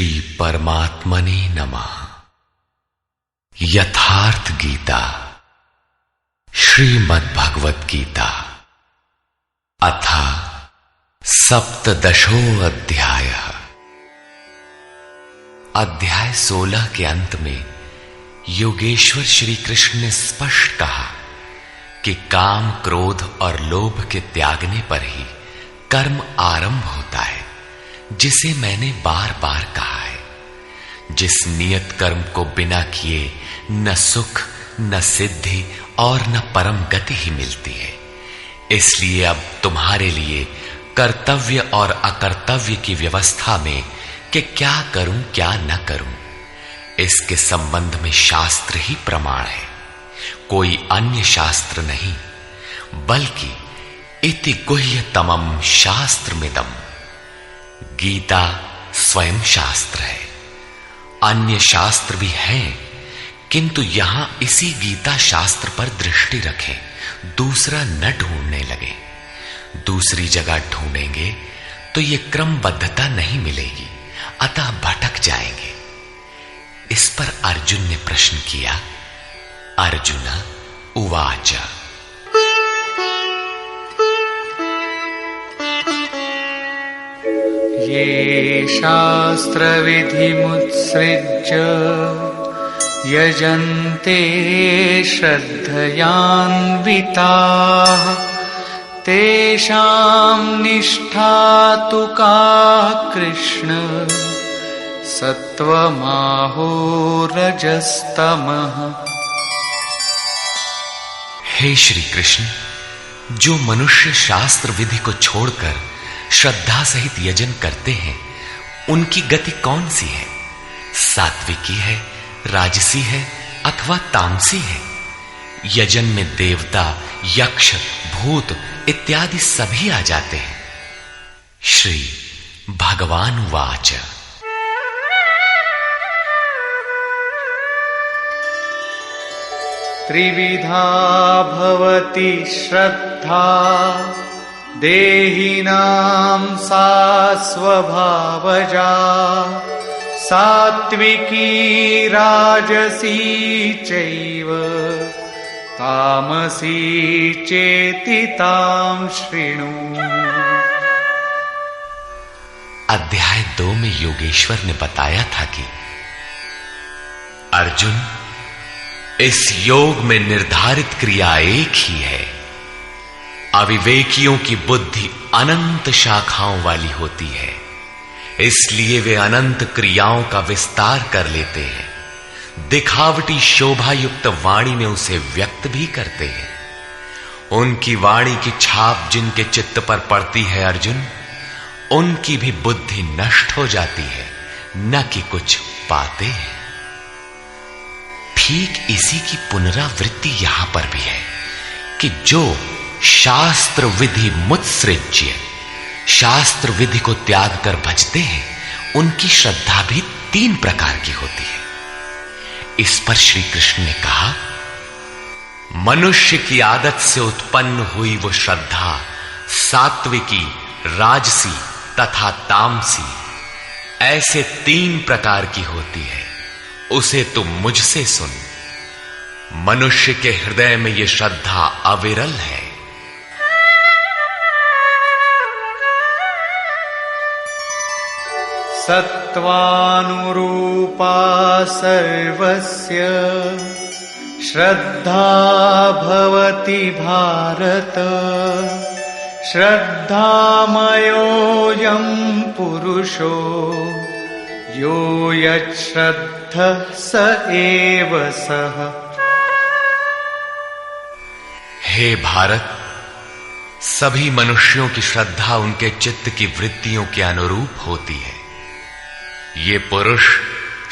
श्री परमात्मने नमः। यथार्थ गीता श्रीमद्भगवत गीता अथ सप्तदशो अध्याय। अध्याय 16 के अंत में योगेश्वर श्री कृष्ण ने स्पष्ट कहा कि काम, क्रोध और लोभ के त्यागने पर ही कर्म आरंभ होता है, जिसे मैंने बार बार कहा है। जिस नियत कर्म को बिना किए न सुख, न सिद्धि और न परम गति ही मिलती है। इसलिए अब तुम्हारे लिए कर्तव्य और अकर्तव्य की व्यवस्था में कि क्या करूं क्या न करूं, इसके संबंध में शास्त्र ही प्रमाण है, कोई अन्य शास्त्र नहीं, बल्कि इति गुह्यतमं शास्त्रमिदम्। गीता स्वयं शास्त्र है। अन्य शास्त्र भी हैं, किंतु यहां इसी गीता शास्त्र पर दृष्टि रखें, दूसरा न ढूंढने लगे। दूसरी जगह ढूंढेंगे तो यह क्रमबद्धता नहीं मिलेगी, अतः भटक जाएंगे। इस पर अर्जुन ने प्रश्न किया। अर्जुन उवाच ये शास्त्रविधिमुत्सृज्य यजन्ते श्रद्धयान्विताः तेषां निष्ठा तु का कृष्ण सत्वमाहो रजस्तमः। हे श्री कृष्ण, जो मनुष्य शास्त्र विधि को छोड़कर श्रद्धा सहित यजन करते हैं, उनकी गति कौन सी है? सात्विकी है, राजसी है अथवा तामसी है? यजन में देवता, यक्ष, भूत इत्यादि सभी आ जाते हैं। श्री भगवान वाच त्रिविधा भवति श्रद्धा देहिनां सा स्वभावजा सात्विकी राजसी चैव तामसी चेति तां शृणु। अध्याय 2 में योगेश्वर ने बताया था कि अर्जुन, इस योग में निर्धारित क्रिया एक ही है। अविवेकियों की बुद्धि अनंत शाखाओं वाली होती है, इसलिए वे अनंत क्रियाओं का विस्तार कर लेते हैं। दिखावटी शोभा युक्त वाणी में उसे व्यक्त भी करते हैं। उनकी वाणी की छाप जिनके चित्त पर पड़ती है अर्जुन, उनकी भी बुद्धि नष्ट हो जाती है, न कि कुछ पाते हैं। ठीक इसी की पुनरावृत्ति यहां पर भी है कि जो शास्त्र विधि मुत्सृज्य, शास्त्र विधि को त्याग कर भजते हैं, उनकी श्रद्धा भी 3 प्रकार की होती है। इस पर श्री कृष्ण ने कहा, मनुष्य की आदत से उत्पन्न हुई वो श्रद्धा सात्विकी, राजसी तथा तामसी ऐसे 3 प्रकार की होती है। उसे तुम मुझसे सुन। मनुष्य के हृदय में यह श्रद्धा अविरल है। सत्वानुरूपा सर्वस्य श्रद्धा भवति भारत श्रद्धामयोऽयं पुरुषो यो यच्छ्रद्धः स एव सः। हे भारत, सभी मनुष्यों की श्रद्धा उनके चित्त की वृत्तियों के अनुरूप होती है। ये पुरुष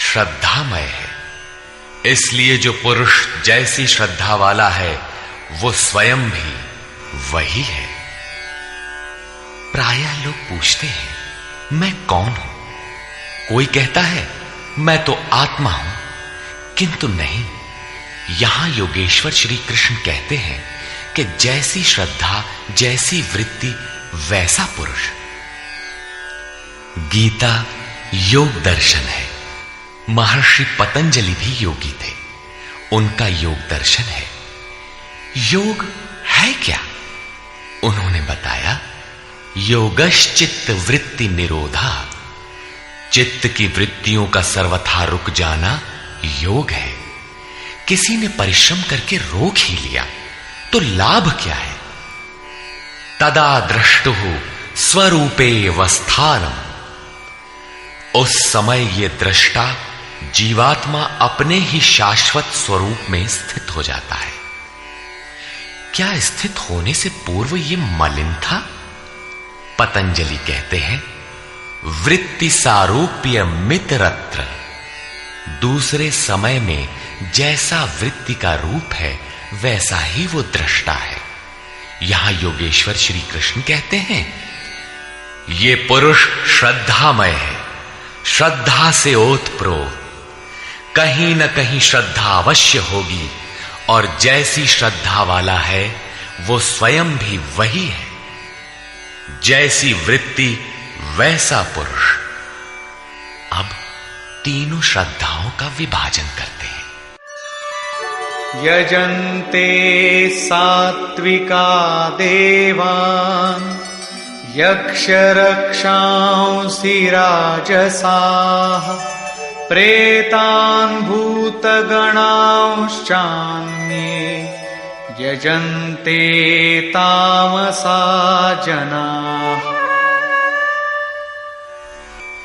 श्रद्धामय है, इसलिए जो पुरुष जैसी श्रद्धा वाला है वो स्वयं भी वही है। प्रायः लोग पूछते हैं, मैं कौन हूं? कोई कहता है मैं तो आत्मा हूं, किंतु नहीं। यहां योगेश्वर श्री कृष्ण कहते हैं कि जैसी श्रद्धा, जैसी वृत्ति, वैसा पुरुष। गीता योग दर्शन है। महर्षि पतंजलि भी योगी थे, उनका योग दर्शन है। योग है क्या? उन्होंने बताया, योगश्चित्त वृत्ति निरोधा, चित्त की वृत्तियों का सर्वथा रुक जाना योग है। किसी ने परिश्रम करके रोक ही लिया तो लाभ क्या है? तदा दृष्टुः स्वरूपे वस्थानम, उस समय ये दृष्टा जीवात्मा अपने ही शाश्वत स्वरूप में स्थित हो जाता है। क्या स्थित होने से पूर्व ये मलिन था? पतंजलि कहते हैं, वृत्ति सारूप्य मित्रत्र, दूसरे समय में जैसा वृत्ति का रूप है वैसा ही वो दृष्टा है। यहां योगेश्वर श्री कृष्ण कहते हैं, ये पुरुष श्रद्धामय है, श्रद्धा से ओतप्रोत, कहीं न कहीं श्रद्धा अवश्य होगी, और जैसी श्रद्धा वाला है वो स्वयं भी वही है। जैसी वृत्ति वैसा पुरुष। अब तीनों श्रद्धाओं का विभाजन करते हैं। यजन्ते सात्विका देवान् यक्षरक्षांसि राजसाः प्रेतान् भूतगणांश्चान्ये यजन्ते तामसा जनाः।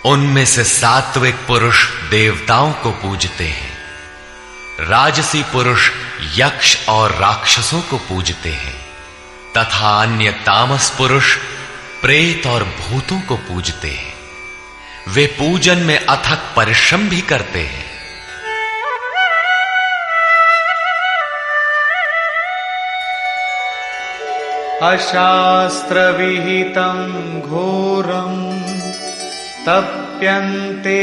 उनमें से सात्विक पुरुष देवताओं को पूजते हैं, राजसी पुरुष यक्ष और राक्षसों को पूजते हैं, तथा अन्य तामस पुरुष प्रेत और भूतों को पूजते हैं। वे पूजन में अथक परिश्रम भी करते हैं। अशास्त्र विहितं घोरं तप्यन्ते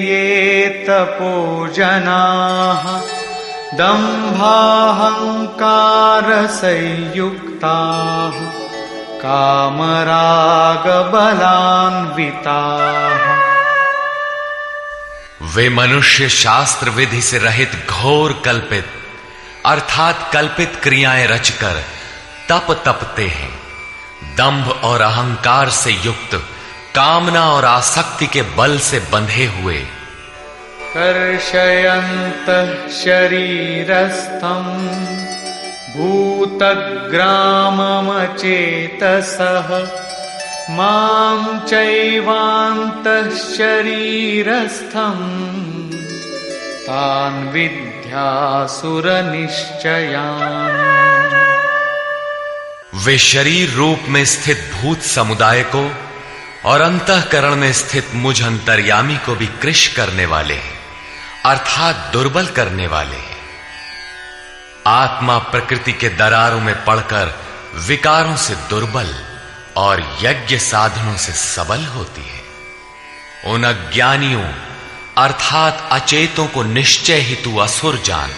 ये तपोजनाः दम्भाहंकार संयुक्ताः कामरागबलान्विताः। वे मनुष्य शास्त्र विधि से रहित घोर कल्पित अर्थात कल्पित क्रियाएं रचकर तप तपते हैं। दंभ और अहंकार से युक्त, कामना और आसक्ति के बल से बंधे हुए, कर्षयन्तः शरीरस्थं भूतग्राममचेतसः मां चैवान्तः शरीरस्थं तान् विद्यासुरनिश्चयान्। वे शरीर रूप में स्थित भूत समुदाय को और अंतःकरण में स्थित मुझ अंतर्यामी को भी कृश करने वाले हैं, अर्थात दुर्बल करने वाले हैं। आत्मा प्रकृति के दरारों में पड़कर विकारों से दुर्बल और यज्ञ साधनों से सबल होती है। उन अज्ञानियों अर्थात अचेतों को निश्चय हेतु असुर जान,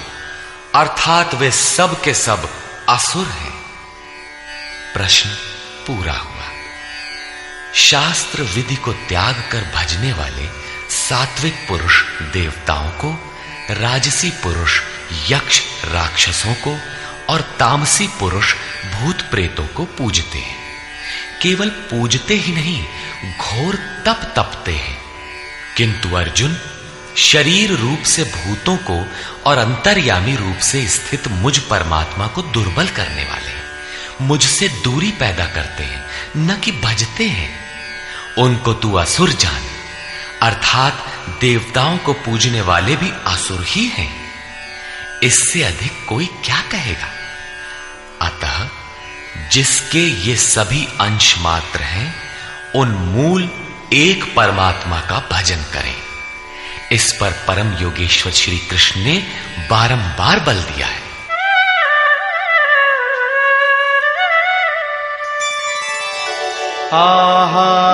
अर्थात वे सब के सब असुर हैं। प्रश्न पूरा हुआ। शास्त्र विधि को त्याग कर भजने वाले सात्विक पुरुष देवताओं को, राजसी पुरुष यक्ष राक्षसों को और तामसी पुरुष भूत प्रेतों को पूजते हैं। केवल पूजते ही नहीं, घोर तप तपते हैं। किंतु अर्जुन, शरीर रूप से भूतों को और अंतर्यामी रूप से स्थित मुझ परमात्मा को दुर्बल करने वाले हैं, मुझसे दूरी पैदा करते हैं, न कि भजते हैं। उनको तू असुर जान, अर्थात देवताओं को पूजने वाले भी असुर ही हैं। इससे अधिक कोई क्या कहेगा? अतः जिसके ये सभी अंश मात्र हैं, उन मूल एक परमात्मा का भजन करें। इस पर परम योगेश्वर श्री कृष्ण ने बारंबार बल दिया है।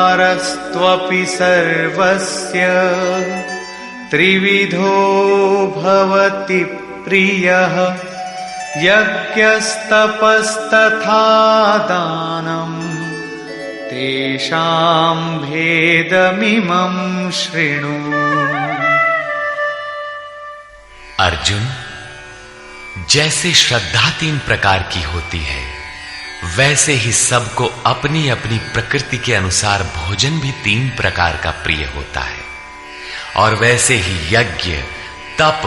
आहारस्त्वपि सर्वस्य त्रिविधो भवति प्रियः यज्ञस्तपस्तथा दानं तेषां भेदमिमं शृणु। अर्जुन, जैसे श्रद्धा 3 प्रकार की होती है, वैसे ही सबको अपनी अपनी प्रकृति के अनुसार भोजन भी 3 प्रकार का प्रिय होता है, और वैसे ही यज्ञ, तप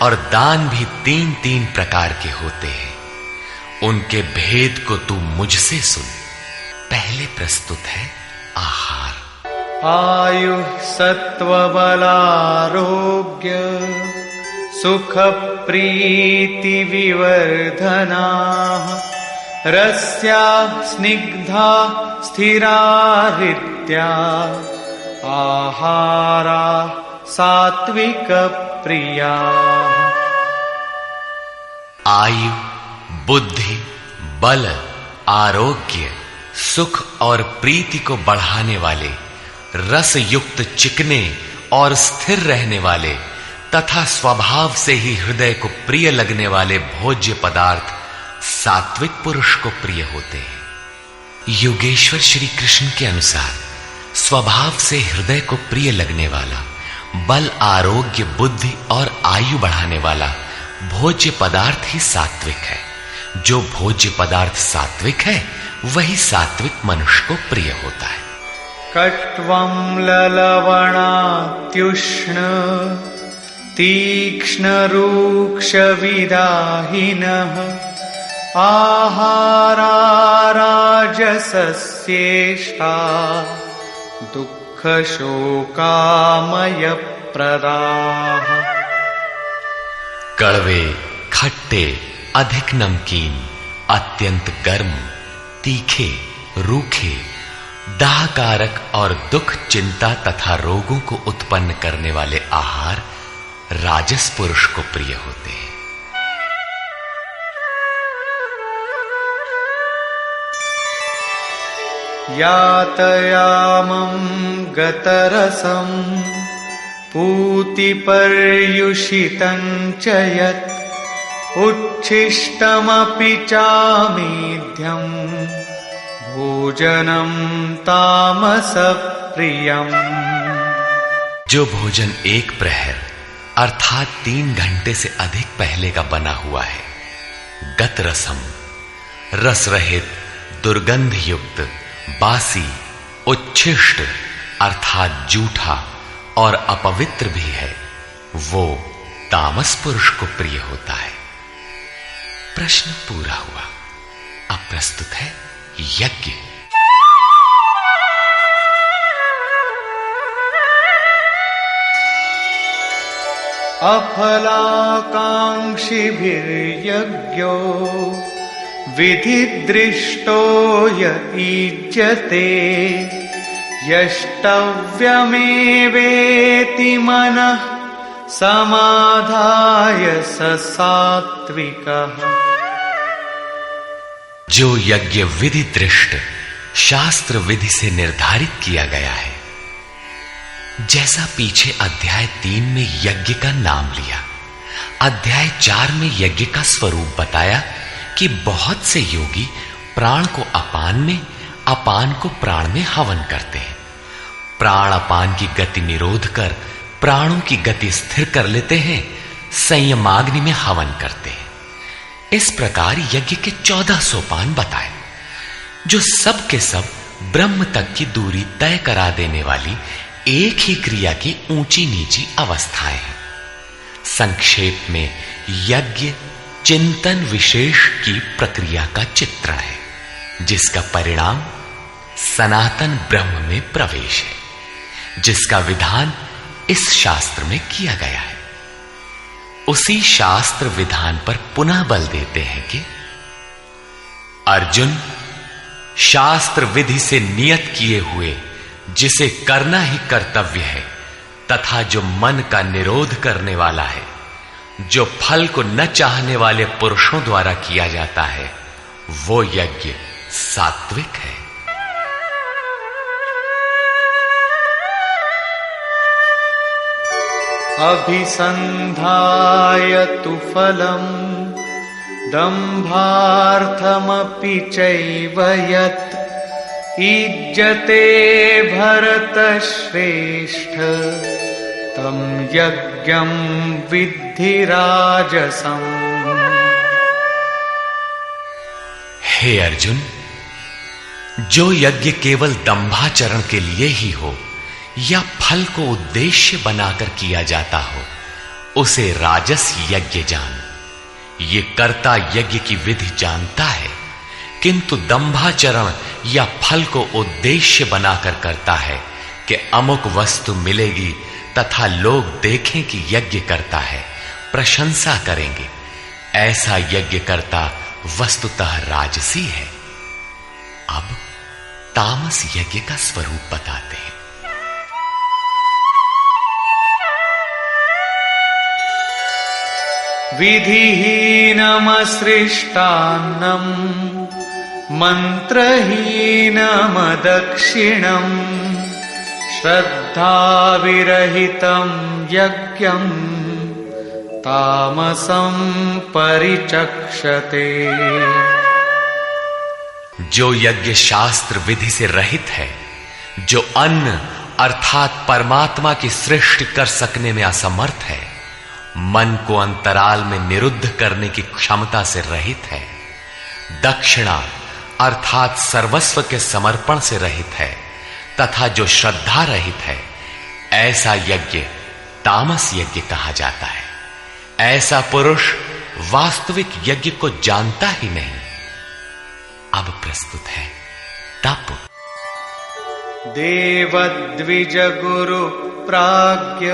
और दान भी 3-3 प्रकार के होते हैं। उनके भेद को तू मुझसे सुन। पहले प्रस्तुत है आहार। आयु सत्वबलारोग्य सुख प्रीति विवर्धना रस्या स्निग्धा स्थिरा हृद्या आहारा सात्विक प्रिया। आयु, बुद्धि, बल, आरोग्य, सुख और प्रीति को बढ़ाने वाले, रस युक्त चिकने और स्थिर रहने वाले तथा स्वभाव से ही हृदय को प्रिय लगने वाले भोज्य पदार्थ सात्विक पुरुष को प्रिय होते हैं। योगेश्वर श्री कृष्ण के अनुसार स्वभाव से हृदय को प्रिय लगने वाला, बल, आरोग्य, बुद्धि और आयु बढ़ाने वाला भोज्य पदार्थ ही सात्विक है। जो भोज्य पदार्थ सात्विक है, वही सात्विक मनुष्य को प्रिय होता है। कट्वं ललवणात्युष्ण तीक्ष्ण रूक्ष विदाहिनः आहारा राजसस्येष्टा दुःख शोकामय प्रदाः। कड़वे, खट्टे, अधिक नमकीन, अत्यंत गर्म, तीखे, रूखे, दाहकारक और दुख, चिंता तथा रोगों को उत्पन्न करने वाले आहार राजस पुरुष को प्रिय होते हैं। यातयामं गतरसं पूतिपर्युषितं च यत् उच्छिष्टमपि चामेध्यं भोजनं तामसप्रियम्। जो भोजन 1 प्रहर अर्थात 3 घंटे से अधिक पहले का बना हुआ है, गत रसम, रस रहित, दुर्गंध युक्त, बासी, उच्छिष्ट अर्थात जूठा और अपवित्र भी है, वो तामस पुरुष को प्रिय होता है। प्रश्न पूरा हुआ। अब प्रस्तुत है यज्ञ। अफलाकांक्षिभिर्यज्ञो विधिदृष्टो य ईज्यते यष्टव्यमेवेति मनः समाधाय स सात्विकः। जो यज्ञ विधि दृष्ट शास्त्र विधि से निर्धारित किया गया है, जैसा पीछे अध्याय 3 में यज्ञ का नाम लिया, अध्याय 4 में यज्ञ का स्वरूप बताया कि बहुत से योगी प्राण को अपान में, अपान को प्राण में हवन करते हैं। प्राण अपान की गति निरोध कर प्राणों की गति स्थिर कर लेते हैं, संयमाग्नि में हवन करते हैं। इस प्रकार यज्ञ के 14 सोपान बताए, जो सब के सब ब्रह्म तक की दूरी तय करा देने वाली एक ही क्रिया की ऊंची नीची अवस्थाएं हैं। संक्षेप में यज्ञ चिंतन विशेष की प्रक्रिया का चित्रण है, जिसका परिणाम सनातन ब्रह्म में प्रवेश है, जिसका विधान इस शास्त्र में किया गया है। उसी शास्त्र विधान पर पुनः बल देते हैं कि अर्जुन, शास्त्र विधि से नियत किए हुए जिसे करना ही कर्तव्य है तथा जो मन का निरोध करने वाला है, जो फल को न चाहने वाले पुरुषों द्वारा किया जाता है, वो यज्ञ सात्विक है। अभिसंधाय तु फलम् दम्भार्थमपि चैव यत् ईज्जते भरतश्रेष्ठ तं यज्ञं विद्धि राजसम्। हे अर्जुन, जो यज्ञ केवल दंभाचरण के लिए ही हो या फल को उद्देश्य बनाकर किया जाता हो, उसे राजस यज्ञ जान। ये कर्ता यज्ञ की विधि जानता है, किंतु दंभाचरण या फल को उद्देश्य बनाकर करता है कि अमुक वस्तु मिलेगी तथा लोग देखें कि यज्ञ करता है, प्रशंसा करेंगे। ऐसा यज्ञ करता वस्तुतः राजसी है। अब तामस यज्ञ का स्वरूप बताते हैं। विधिहीनमसृष्टान्नम् मन्त्रहीनमदक्षिणम् श्रद्धाविरहितं यज्ञं तामसं परिचक्षते। जो यज्ञ शास्त्र विधि से रहित है, जो अन्न अर्थात परमात्मा की सृष्टि कर सकने में असमर्थ है, मन को अंतराल में निरुद्ध करने की क्षमता से रहित है, दक्षिणा अर्थात सर्वस्व के समर्पण से रहित है तथा जो श्रद्धा रहित है, ऐसा यज्ञ तामस यज्ञ कहा जाता है। ऐसा पुरुष वास्तविक यज्ञ को जानता ही नहीं। अब प्रस्तुत है तप। देवद्विज गुरु प्राज्ञ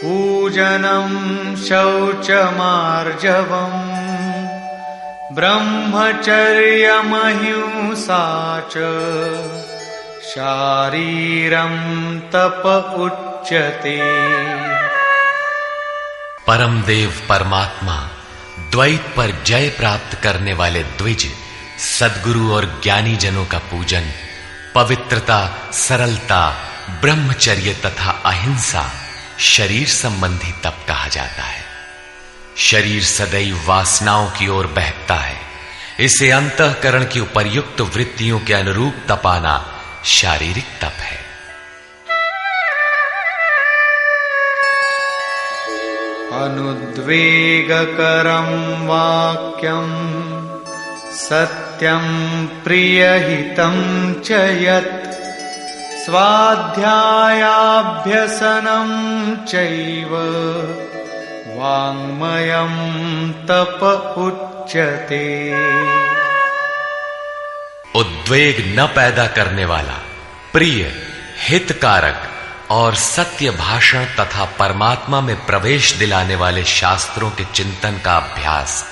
पूजनं शौचमार्जवम् ब्रह्मचर्यमहिंसा च शारीरं तप उच्यते। परम देव परमात्मा द्वैत पर जय प्राप्त करने वाले द्विज सद्गुरु और ज्ञानी जनों का पूजन पवित्रता, सरलता, ब्रह्मचर्य तथा अहिंसा शरीर संबंधी तप कहा जाता है। शरीर सदैव वासनाओं की ओर बहकता है, इसे अंतःकरण की उपर्युक्त वृत्तियों के अनुरूप तपाना शारीरिक तप है। अनुद्वेगकरं वाक्यं सत्यं प्रियहितं च यत् स्वाध्यायाभ्यसनं चैव वाङ्मयं तप उच्यते। उद्वेग न पैदा करने वाला, प्रिय, हितकारक और सत्य भाषण तथा परमात्मा में प्रवेश दिलाने वाले शास्त्रों के चिंतन का अभ्यास,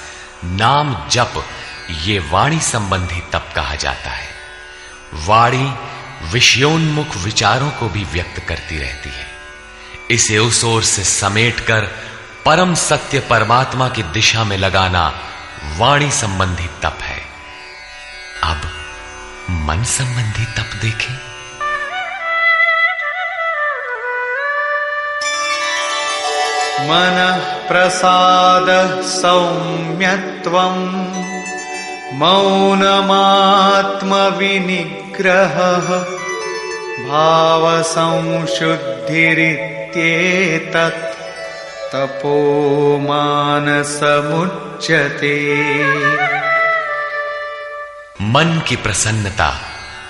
नाम जप, ये वाणी संबंधी तप कहा जाता है। वाणी विषयोन्मुख विचारों को भी व्यक्त करती रहती है। इसे उस ओर से समेटकर परम सत्य परमात्मा की दिशा में लगाना वाणी संबंधी तप है। अब मन संबंधी तप देखें। मनः प्रसादः सौम्यत्वम् मौनमात्मविनिग्रहः भावसंशुद्धिरित्येतत् तपो मानसमुच्यते। मन की प्रसन्नता,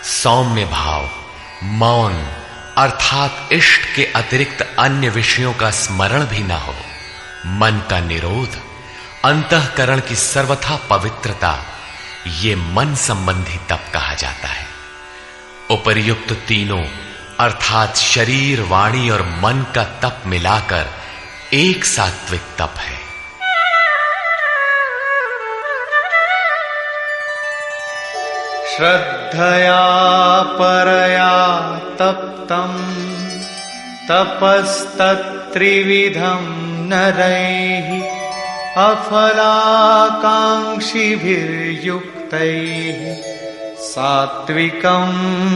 सौम्य भाव, मौन अर्थात इष्ट के अतिरिक्त अन्य विषयों का स्मरण भी न हो, मन का निरोध, अंतःकरण की सर्वथा पवित्रता, ये मन संबंधी तप कहा जाता है। उपर्युक्त तीनों अर्थात शरीर, वाणी और मन का तप मिलाकर एक सात्विक तप है। श्रद्धया परया तप्तं तपस्तत्त्रिविधं नरैः अफलाकांक्षिभिर्युक्तैः सात्विकं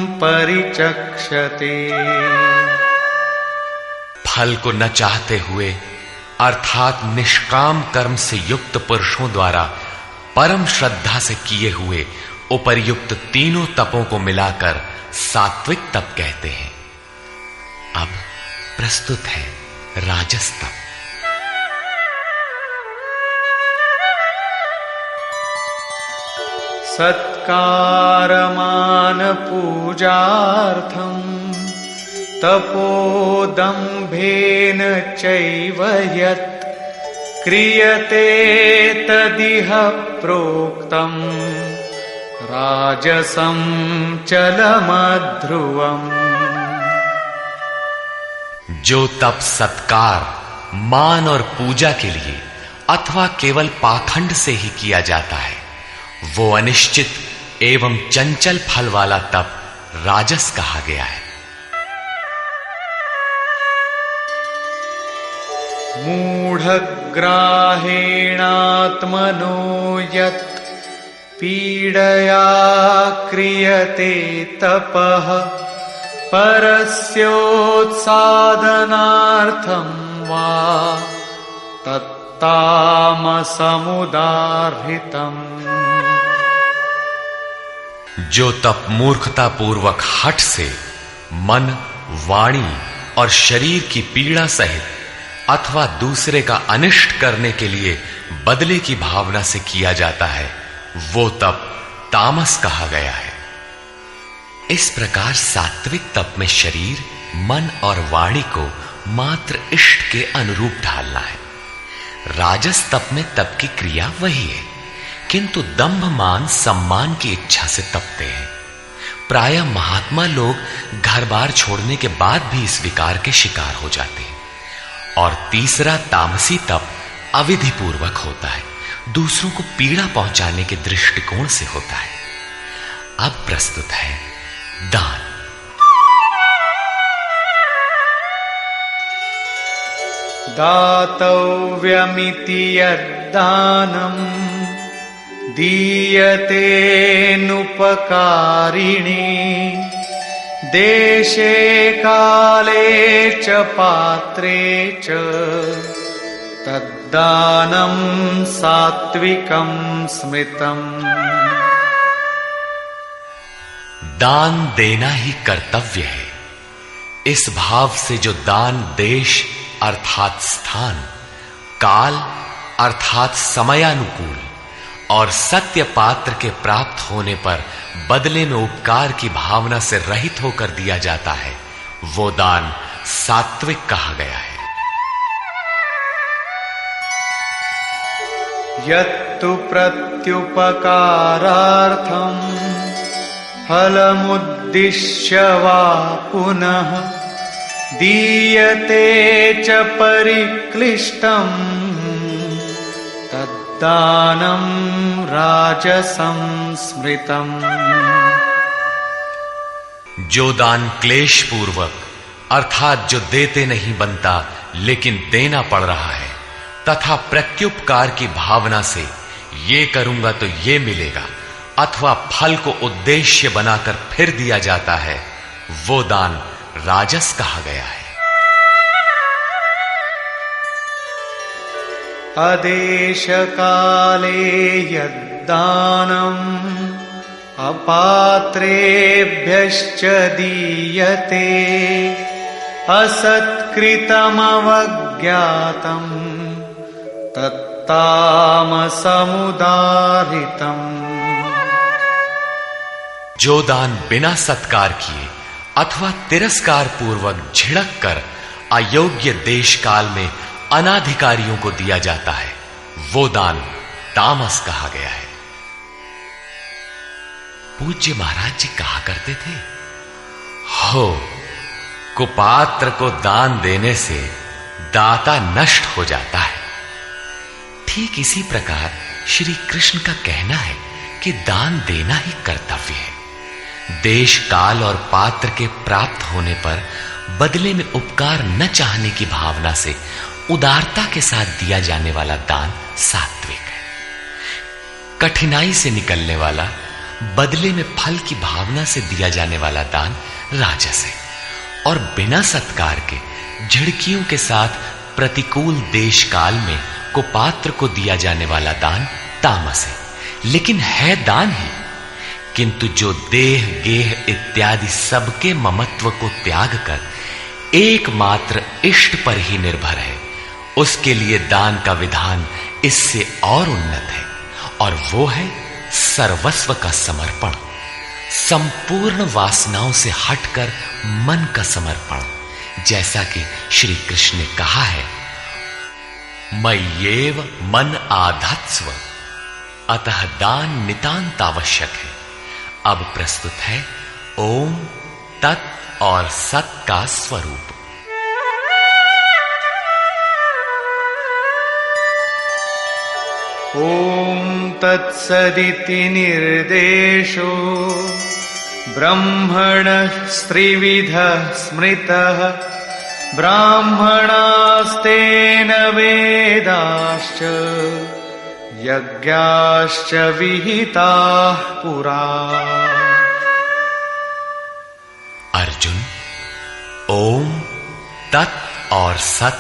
परिचक्षते। फल को न चाहते हुए अर्थात निष्काम कर्म से युक्त पुरुषों द्वारा परम श्रद्धा से किए हुए उपर्युक्त तीनों तपों को मिलाकर सात्विक तप कहते हैं। अब प्रस्तुत है राजस तप। सत्कारमान पूजार्थं तपोदम्भेन चैव यत् क्रियते तदिह प्रोक्तम् राजसं चलमध्रुवम्। जो तप सत्कार, मान और पूजा के लिए अथवा केवल पाखंड से ही किया जाता है, वो अनिश्चित एवं चंचल फल वाला तप राजस कहा गया है। मूढ़ग्राहेणात्मनो यत् पीडया क्रियते तपः परस्योत्सादनार्थं वा तत्तामसमुदाहृतम्। जो तप मूर्खता पूर्वक हठ से मन, वाणी और शरीर की पीड़ा सहित अथवा दूसरे का अनिष्ट करने के लिए बदले की भावना से किया जाता है, वो तप तामस कहा गया है। इस प्रकार सात्विक तप में शरीर, मन और वाणी को मात्र इष्ट के अनुरूप ढालना है। राजस तप में तप की क्रिया वही है, किंतु दंभ मान सम्मान की इच्छा से तपते हैं। प्रायः महात्मा लोग घर बार छोड़ने के बाद भी इस विकार के शिकार हो जाते हैं। और तीसरा तामसी तप अविधि पूर्वक होता है, दूसरों को पीड़ा पहुंचाने के दृष्टिकोण से होता है। अब प्रस्तुत है दान। दातव्यमिति यद्दानं दीयतेऽनुपकारिणे देशे काले च पात्रे च तद्दानं सात्विकं स्मृतम्। दान देना ही कर्तव्य है। इस भाव से जो दान देश अर्थात स्थान, काल अर्थात समयानुकूल और सत्य पात्र के प्राप्त होने पर बदले में उपकार की भावना से रहित होकर दिया जाता है, वो दान सात्विक कहा गया है। यत्तु प्रत्युपकारार्थं फलमुद्दिश्य वा पुनः दीयते च परिक्लिष्टं तद्दानं राजसं स्मृतम्। जो दान क्लेश पूर्वक अर्थात जो देते नहीं बनता लेकिन देना पड़ रहा है तथा प्रत्युपकार की भावना से ये करूंगा तो ये मिलेगा अथवा फल को उद्देश्य बनाकर फिर दिया जाता है, वो दान राजस कहा गया है। अदेश काले यद्दानम् अपात्रेभ्यश्च दीयते असत्कृतमवज्ञातम् तत्तामसमुदाहृतम्। जो दान बिना सत्कार किए अथवा तिरस्कार पूर्वक झिड़क कर अयोग्य देश काल में अनाधिकारियों को दिया जाता है, वो दान तामस कहा गया है। पूज्य महाराज जी कहा करते थे, हो कुपात्र को दान देने से दाता नष्ट हो जाता है। ठीक इसी प्रकार श्री कृष्ण का कहना है कि दान देना ही कर्तव्य है। देश काल और पात्र के प्राप्त होने पर बदले में उपकार न चाहने की भावना से उदारता के साथ दिया जाने वाला दान सात्विक है। कठिनाई से निकलने वाला बदले में फल की भावना से दिया जाने वाला दान राजस है और बिना सत्कार के झिड़कियों के साथ प्रतिकूल देश काल में कुपात्र को दिया जाने वाला दान तामस है, लेकिन है दान ही, किंतु जो देह गेह इत्यादि सबके ममत्व को त्याग कर एकमात्र इष्ट पर ही निर्भर है, उसके लिए दान का विधान इससे और उन्नत है, और वो है सर्वस्व का समर्पण, संपूर्ण वासनाओं से हटकर मन का समर्पण। जैसा कि श्री कृष्ण ने कहा है, मय्येव मन आधत्स्व, अतः दान नितांत आवश्यक है। अब प्रस्तुत है ओम तत् और सत का स्वरूप। ॐ तत्सदिति निर्देशो ब्रह्मणः त्रिविधः स्मृतः ब्राह्मणास्तेन वेदाश्च यज्ञाश्च विहिताः पुरा। अर्जुन, ओम तत् और सत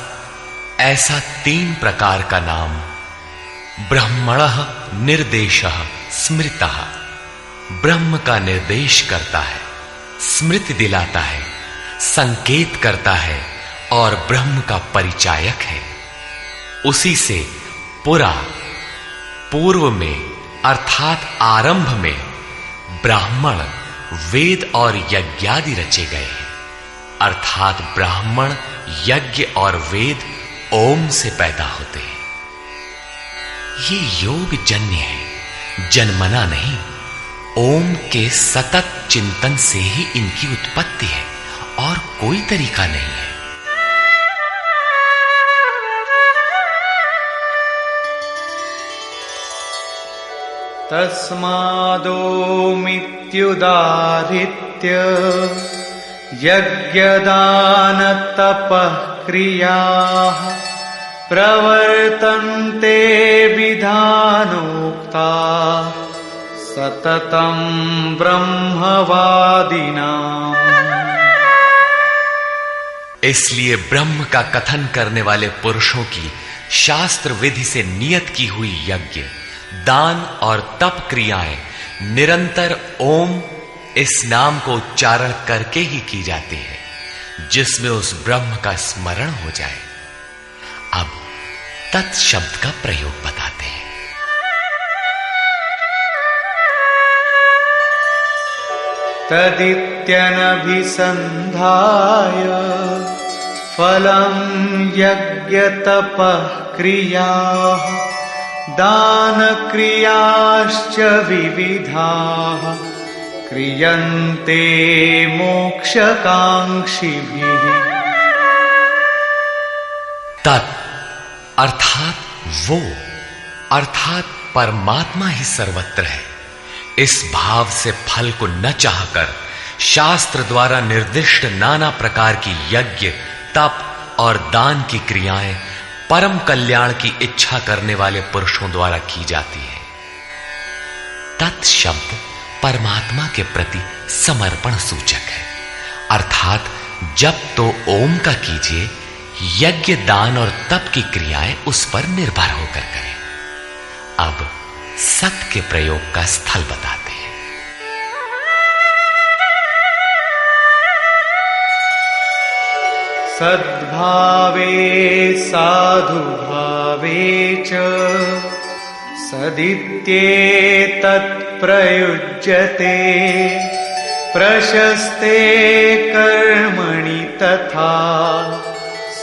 ऐसा 3 प्रकार का नाम ब्रह्मणः निर्देशः स्मृतः, ब्रह्म का निर्देश करता है, स्मृति दिलाता है, संकेत करता है और ब्रह्म का परिचायक है। उसी से पुरा, पूर्व में अर्थात आरंभ में ब्राह्मण, वेद और यज्ञादि रचे गए हैं। अर्थात ब्राह्मण, यज्ञ और वेद ओम से पैदा होते हैं। ये योग जन्य है, जन्मना नहीं। ओम के सतत चिंतन से ही इनकी उत्पत्ति है और कोई तरीका नहीं है। तस्मादोमित्युदाहृत्य यज्ञदान तपः क्रियाः प्रवर्तन्ते विधानोक्ता सततं ब्रह्मवादिनाम्। इसलिए ब्रह्म का कथन करने वाले पुरुषों की शास्त्र विधि से नियत की हुई यज्ञ, दान और तप क्रियाएं निरंतर ओम इस नाम को उच्चारण करके ही की जाती है, जिसमें उस ब्रह्म का स्मरण हो जाए। अब तत् शब्द का प्रयोग बताते हैं। तदित्यनभिसन्धाय फलं यज्ञ तपः क्रियाः दान क्रियाश्च विविधाः क्रियन्ते मोक्षकांक्षिभिः। तत् अर्थात वो, अर्थात परमात्मा ही सर्वत्र है। इस भाव से फल को न चाहकर शास्त्र द्वारा निर्दिष्ट नाना प्रकार की यज्ञ, तप और दान की क्रियाएं परम कल्याण की इच्छा करने वाले पुरुषों द्वारा की जाती है। तत् शब्द परमात्मा के प्रति समर्पण सूचक है, अर्थात जब तो ओम का कीजिए, यज्ञ, दान और तप की क्रियाएं उस पर निर्भर होकर करें। अब सत के प्रयोग का स्थल बताते हैं। सद्भावे साधुभावे च सदित्येतत् प्रयुज्यते प्रशस्ते कर्मणि तथा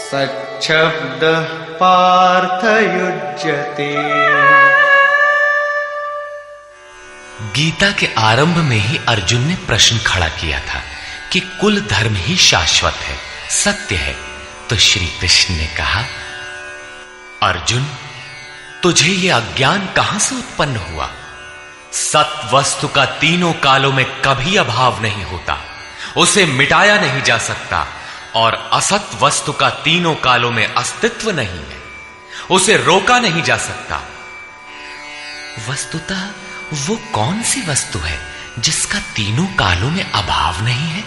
सच्छब्दः पार्थयुज्यते। गीता के आरंभ में ही अर्जुन ने प्रश्न खड़ा किया था कि कुल धर्म ही शाश्वत है, सत्य है। तो श्री कृष्ण ने कहा, अर्जुन, तुझे यह अज्ञान कहां से उत्पन्न हुआ? सत वस्तु का तीनों कालों में कभी अभाव नहीं होता, उसे मिटाया नहीं जा सकता, और असत वस्तु का तीनों कालों में अस्तित्व नहीं है, उसे रोका नहीं जा सकता। वस्तुतः वो कौन सी वस्तु है जिसका तीनों कालों में अभाव नहीं है?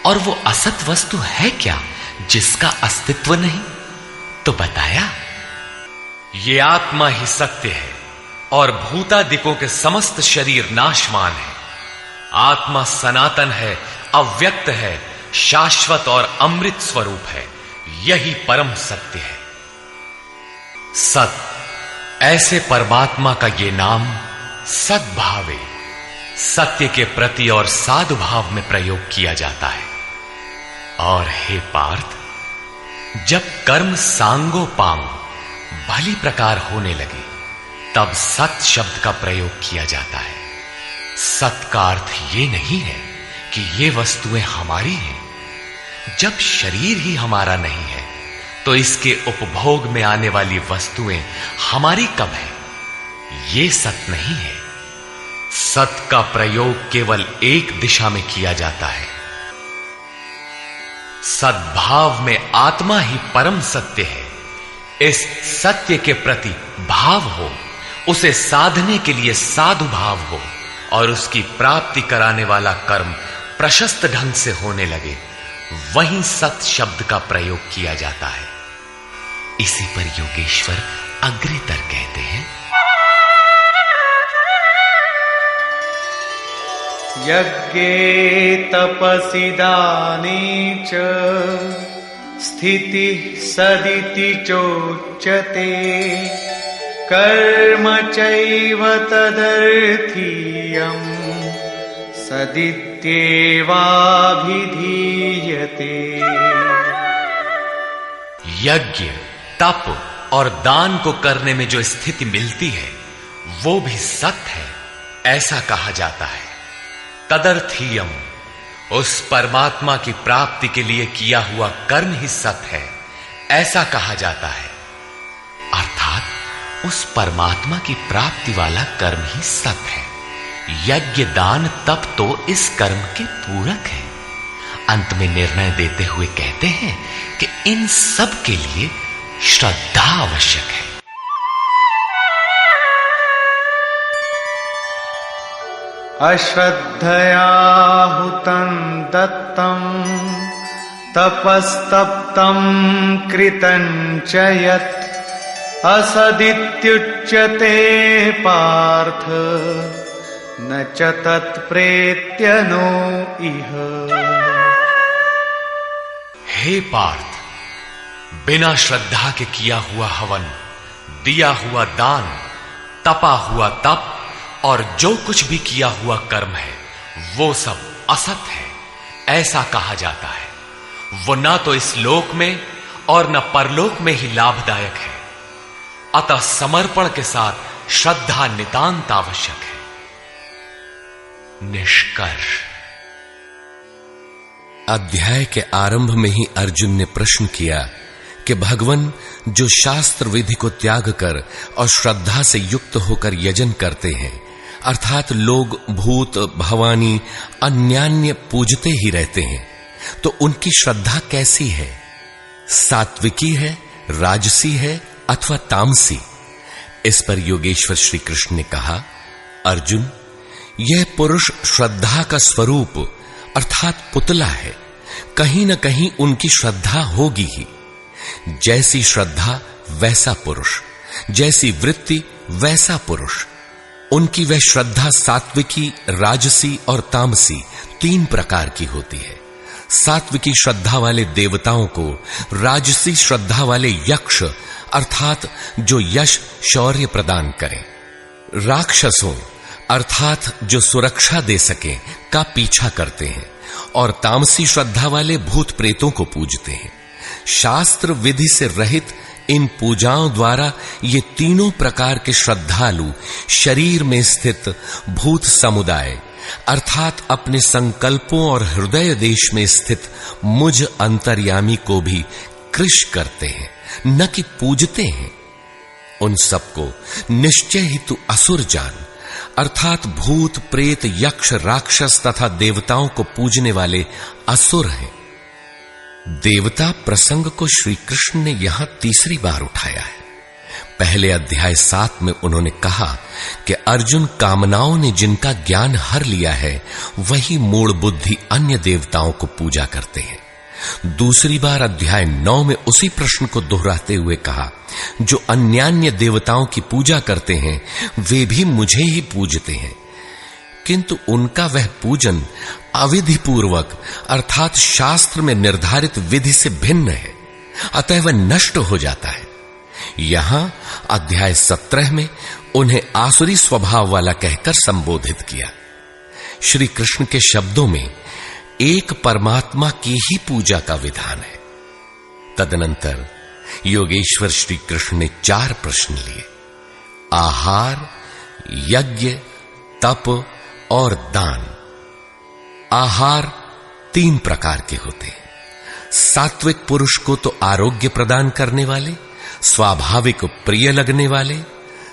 और वो असत वस्तु है क्या जिसका अस्तित्व नहीं? तो बताया, ये आत्मा ही सत्य है और भूतादिकों के समस्त शरीर नाशवान है। आत्मा सनातन है, अव्यक्त है, शाश्वत और अमृत स्वरूप है। यही परम सत्य है। सत, ऐसे परमात्मा का ये नाम सद्भावे, सत्य के प्रति और साधुभाव में प्रयोग किया जाता है। और हे पार्थ, जब कर्म सांगो पांग भली प्रकार होने लगे, तब सत शब्द का प्रयोग किया जाता है। सत का अर्थ ये नहीं है कि ये वस्तुएं हमारी हैं। जब शरीर ही हमारा नहीं है, तो इसके उपभोग में आने वाली वस्तुएं हमारी कब है? ये सत नहीं है। सत का प्रयोग केवल एक दिशा में किया जाता है। सद्भाव में आत्मा ही परम सत्य है। इस सत्य के प्रति भाव हो, उसे साधने के लिए साधु भाव हो और उसकी प्राप्ति कराने वाला कर्म प्रशस्त ढंग से होने लगे, वहीं सत शब्द का प्रयोग किया जाता है। इसी पर योगेश्वर अग्रेतर कहते हैं, यज्ञे तपसि दाने च स्थितिः सदिति चोच्यते कर्म चैव तदर्थीयम् सदित्येवाभिधीयते। यज्ञ, तप और दान को करने में जो स्थिति मिलती है, वो भी सत्य है, ऐसा कहा जाता है। तदर्थीयम, उस परमात्मा की प्राप्ति के लिए किया हुआ कर्म ही सत्य है, ऐसा कहा जाता है। अर्थात उस परमात्मा की प्राप्ति वाला कर्म ही सत्य है। यज्ञ, दान, तप तो इस कर्म के पूरक है। अंत में निर्णय देते हुए कहते हैं कि इन सब के लिए श्रद्धा आवश्यक है। अश्रद्धया हुतं दत्तं तपस्तप्तं कृतं च यत् असदित्युच्यते पार्थ न च तत्प्रेत्य नो इह। हे पार्थ, बिना श्रद्धा के किया हुआ हवन, दिया हुआ दान, तपा हुआ तप और जो कुछ भी किया हुआ कर्म है, वो सब असत है, ऐसा कहा जाता है। वो ना तो इस लोक में और न परलोक में ही लाभदायक है। अतः समर्पण के साथ श्रद्धा नितांत आवश्यक है। निष्कर्ष। अध्याय के आरंभ में ही अर्जुन ने प्रश्न किया कि भगवान जो शास्त्र विधि को त्याग कर और श्रद्धा से युक्त होकर यजन करते हैं, अर्थात लोग भूत भवानी अन्यान्य पूजते ही रहते हैं, तो उनकी श्रद्धा कैसी है? सात्विकी है, राजसी है अथवा तामसी? इस पर योगेश्वर श्री कृष्ण ने कहा, अर्जुन, यह पुरुष श्रद्धा का स्वरूप अर्थात पुतला है। कहीं न कहीं उनकी श्रद्धा होगी ही। जैसी श्रद्धा वैसा पुरुष, जैसी वृत्ति वैसा पुरुष। उनकी वह श्रद्धा सात्विकी, राजसी और तामसी 3 प्रकार की होती है। सात्विकी श्रद्धा वाले देवताओं को राजसी श्रद्धा वाले यक्ष अर्थात जो यश शौर्य प्रदान करें, राक्षसों अर्थात जो सुरक्षा दे सकें का पीछा करते हैं, और तामसी श्रद्धा वाले भूत प्रेतों को पूजते हैं। शास्त्र विधि से रहित इन पूजाओं द्वारा ये तीनों प्रकार के श्रद्धालु शरीर में स्थित भूत समुदाय अर्थात अपने संकल्पों और हृदय देश में स्थित मुझ अंतर्यामी को भी कृश करते हैं, न कि पूजते हैं। उन सबको निश्चय ही तू असुर जान, अर्थात भूत प्रेत यक्ष राक्षस तथा देवताओं को पूजने वाले असुर हैं। देवता प्रसंग को श्री कृष्ण ने यहां तीसरी बार उठाया है। पहले अध्याय 7 में उन्होंने कहा कि अर्जुन, कामनाओं ने जिनका ज्ञान हर लिया है, वही मूढ़ बुद्धि अन्य देवताओं को पूजा करते हैं। दूसरी बार अध्याय 9 में उसी प्रश्न को दोहराते हुए कहा, जो अन्यान्य देवताओं की पूजा करते हैं वे भी मुझे ही पूजते हैं, किंतु उनका वह पूजन अविधि पूर्वक अर्थात शास्त्र में निर्धारित विधि से भिन्न है, अतः वह नष्ट हो जाता है। यहां अध्याय 17 में उन्हें आसुरी स्वभाव वाला कहकर संबोधित किया। श्री कृष्ण के शब्दों में एक परमात्मा की ही पूजा का विधान है। तदनंतर योगेश्वर श्री कृष्ण ने 4 प्रश्न लिए। आहार, यज्ञ, तप और दान। आहार 3 प्रकार के होते हैं। सात्विक पुरुष को तो आरोग्य प्रदान करने वाले, स्वाभाविक प्रिय लगने वाले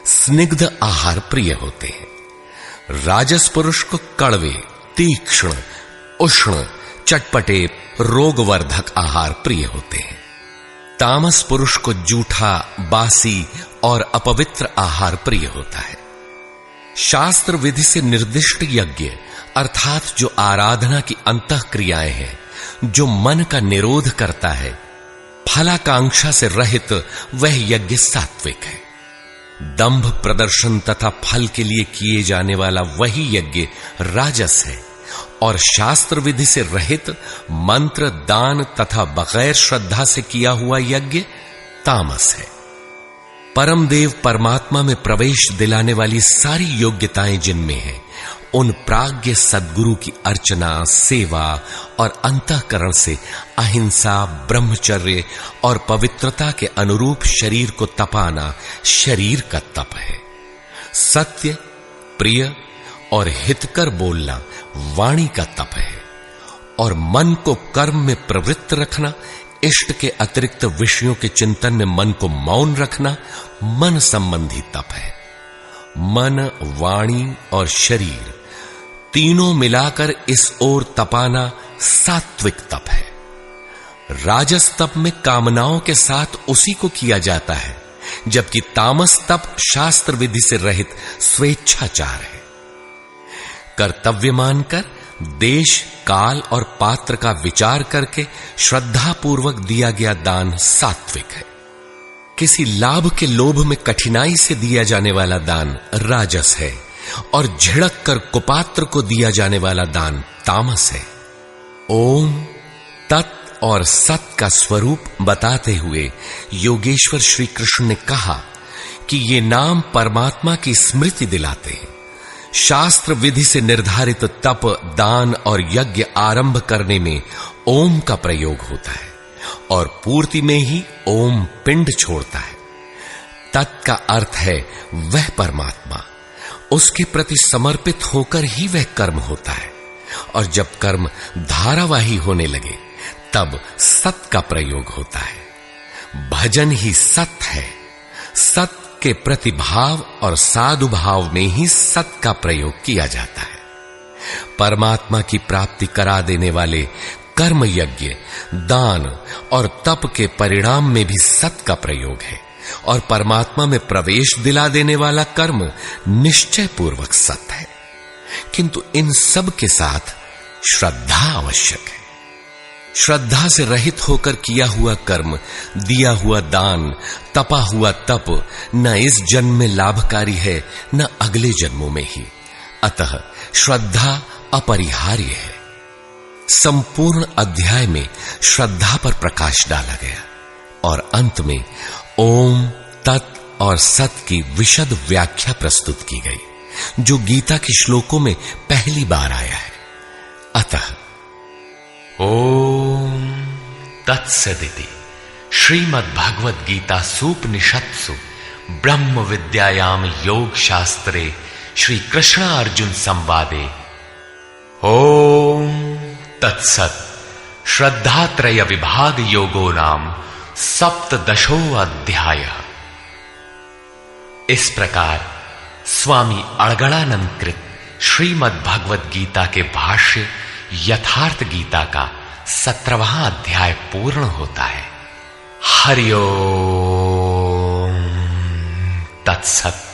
स्निग्ध आहार प्रिय होते हैं। राजस पुरुष को कड़वे, तीक्ष्ण, उष्ण, चटपटे, रोगवर्धक आहार प्रिय होते हैं। तामस पुरुष को जूठा, बासी और अपवित्र आहार प्रिय होता है। शास्त्र विधि से निर्दिष्ट यज्ञ अर्थात जो आराधना की अंतः क्रियाएं हैं, जो मन का निरोध करता है, फलाकांक्षा से रहित, वह यज्ञ सात्विक है। दंभ प्रदर्शन तथा फल के लिए किए जाने वाला वही यज्ञ राजस है और शास्त्र विधि से रहित मंत्र, दान तथा बगैर श्रद्धा से किया हुआ यज्ञ तामस है। परमदेव परमात्मा में प्रवेश दिलाने वाली सारी योग्यताएं जिनमें हैं, उन प्राज्ञ सद्गुरु की अर्चना, सेवा और अंतःकरण से अहिंसा, ब्रह्मचर्य और पवित्रता के अनुरूप शरीर को तपाना शरीर का तप है। सत्य, प्रिय और हितकर बोलना वाणी का तप है और मन को कर्म में प्रवृत्त रखना, इष्ट के अतिरिक्त विषयों के चिंतन में मन को मौन रखना मन संबंधी तप है। मन, वाणी और शरीर तीनों मिलाकर इस ओर तपाना सात्विक तप है। राजस तप में कामनाओं के साथ उसी को किया जाता है, जबकि तामस तप शास्त्र विधि से रहित स्वेच्छाचार है। कर्तव्य मानकर देश, काल और पात्र का विचार करके श्रद्धा पूर्वक दिया गया दान सात्विक है। किसी लाभ के लोभ में कठिनाई से दिया जाने वाला दान राजस है और झिड़क कर कुपात्र को दिया जाने वाला दान तामस है। ओम, तत् और सत का स्वरूप बताते हुए योगेश्वर श्री कृष्ण ने कहा कि ये नाम परमात्मा की स्मृति दिलाते हैं। शास्त्र विधि से निर्धारित तप, दान और यज्ञ आरंभ करने में ओम का प्रयोग होता है और पूर्ति में ही ओम पिंड छोड़ता है। तत् का अर्थ है वह परमात्मा, उसके प्रति समर्पित होकर ही वह कर्म होता है और जब कर्म धारावाही होने लगे तब सत का प्रयोग होता है। भजन ही सत है। सत के प्रतिभाव और साधुभाव में ही सत का प्रयोग किया जाता है। परमात्मा की प्राप्ति करा देने वाले कर्म, यज्ञ, दान और तप के परिणाम में भी सत का प्रयोग है और परमात्मा में प्रवेश दिला देने वाला कर्म निश्चय पूर्वक सत है। किंतु इन सब के साथ श्रद्धा आवश्यक है। श्रद्धा से रहित होकर किया हुआ कर्म, दिया हुआ दान, तपा हुआ तप न इस जन्म में लाभकारी है न अगले जन्मों में ही। अतः श्रद्धा अपरिहार्य है। संपूर्ण अध्याय में श्रद्धा पर प्रकाश डाला गया और अंत में ओम, तत् और सत की विशद व्याख्या प्रस्तुत की गई, जो गीता के श्लोकों में पहली बार आया है। अतः ओम तत्सदिति श्रीमद्भगवद गीता सूपनिषत्सु ब्रह्म विद्यायाम योग शास्त्रे श्री कृष्ण अर्जुन संवादे ओम तत्सत् श्रद्धात्रय विभाग योगो नाम सप्तदशो अध्याय। इस प्रकार स्वामी अड़गड़ानंद कृत श्रीमद्भगवद गीता के भाष्य यथार्थ गीता का 17वां अध्याय पूर्ण होता है। हरि ओम तत्सत्।